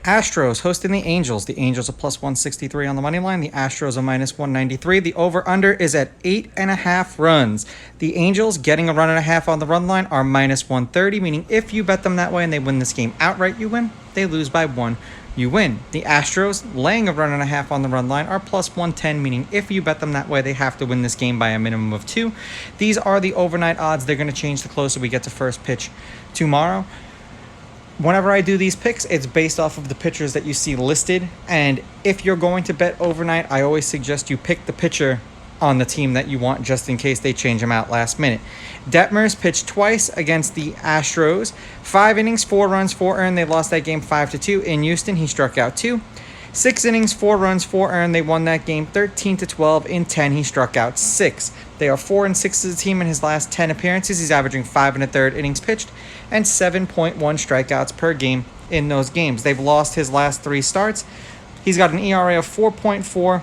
Astros hosting the Angels. The Angels are plus 163 on the money line. The Astros are minus 193. The over-under is at 8.5 runs. The Angels getting a run and a half on the run line are minus 130, meaning if you bet them that way and they win this game outright, you win. They lose by 1, you win. The Astros laying a run and a half on the run line are plus 110, meaning if you bet them that way, they have to win this game by a minimum of 2. These are the overnight odds. They're going to change the closer we get to first pitch tomorrow. Whenever I do these picks, it's based off of the pitchers that you see listed. And if you're going to bet overnight, I always suggest you pick the pitcher on the team that you want just in case they change them out last minute. Detmers pitched twice against the Astros. 5 innings, 4 runs, 4 earned. They lost that game 5-2. In Houston, he struck out 2. 6 innings, 4 runs, 4 earned. They won that game 13-12. In 10, he struck out 6. They are 4-6 as a team in his last 10 appearances. He's averaging 5 1/3 innings pitched and 7.1 strikeouts per game in those games. They've lost his last 3 starts. He's got an ERA of 4.4,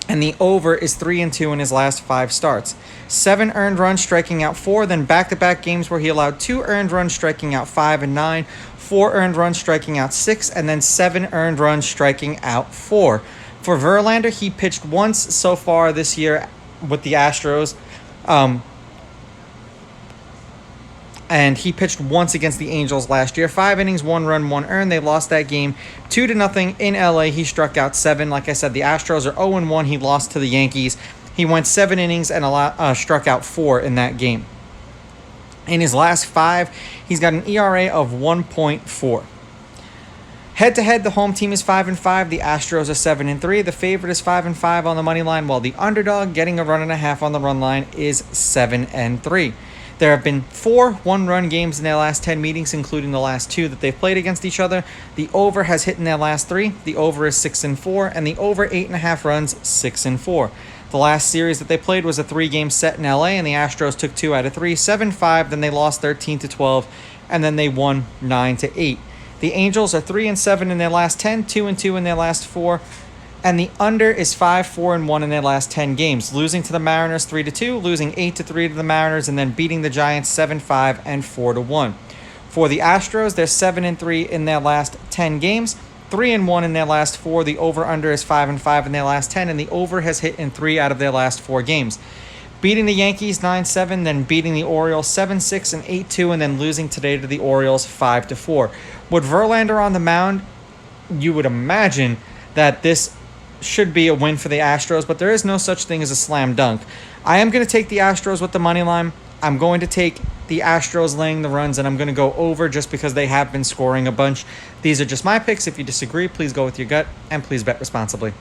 and the over is 3-2 in his last 5 starts. 7 earned runs, striking out 4. Then back-to-back games where he allowed 2 earned runs, striking out 5 and 9. 4 earned runs, striking out 6, and then 7 earned runs, striking out 4. For Verlander, he pitched once so far this year with the Astros, and he pitched once against the Angels last year. 5 innings, 1 run, 1 earned. They lost that game 2-0 in LA. He struck out 7. Like I said, the Astros are 0-1. He lost to the Yankees. He went 7 innings and struck out 4 in that game. In his last 5, he's got an ERA of 1.4. Head-to-head, the home team is 5-5. The Astros are 7-3. The favorite is 5-5 on the money line, while the underdog getting a run and a half on the run line is 7-3. There have been 4 one-run games in their last 10 meetings, including the last 2 that they've played against each other. The over has hit in their last 3. The over is 6-4, and the over 8.5 runs, 6-4. The last series that they played was a 3-game set in LA, and the Astros took 2 out of 3, 7-5. Then they lost 13-12, and then they won 9-8. The Angels are 3-7 in their last 10, 2-2 in their last 4, and the under is 5-4-1 in their last 10 games, losing to the Mariners 3-2, losing 8-3 to the Mariners, and then beating the Giants 7-5 and 4-1. For the Astros, they're 7-3 in their last 10 games, 3-1 in their last 4. The over-under is 5-5 in their last 10, and the over has hit in 3 out of their last 4 games. Beating the Yankees 9-7, then beating the Orioles 7-6 and 8-2, and then losing today to the Orioles 5-4. With Verlander on the mound, you would imagine that this should be a win for the Astros, but there is no such thing as a slam dunk. I am going to take the Astros with the money line. I'm going to take the Astros laying the runs, and I'm going to go over just because they have been scoring a bunch. These are just my picks. If you disagree, please go with your gut, and please bet responsibly.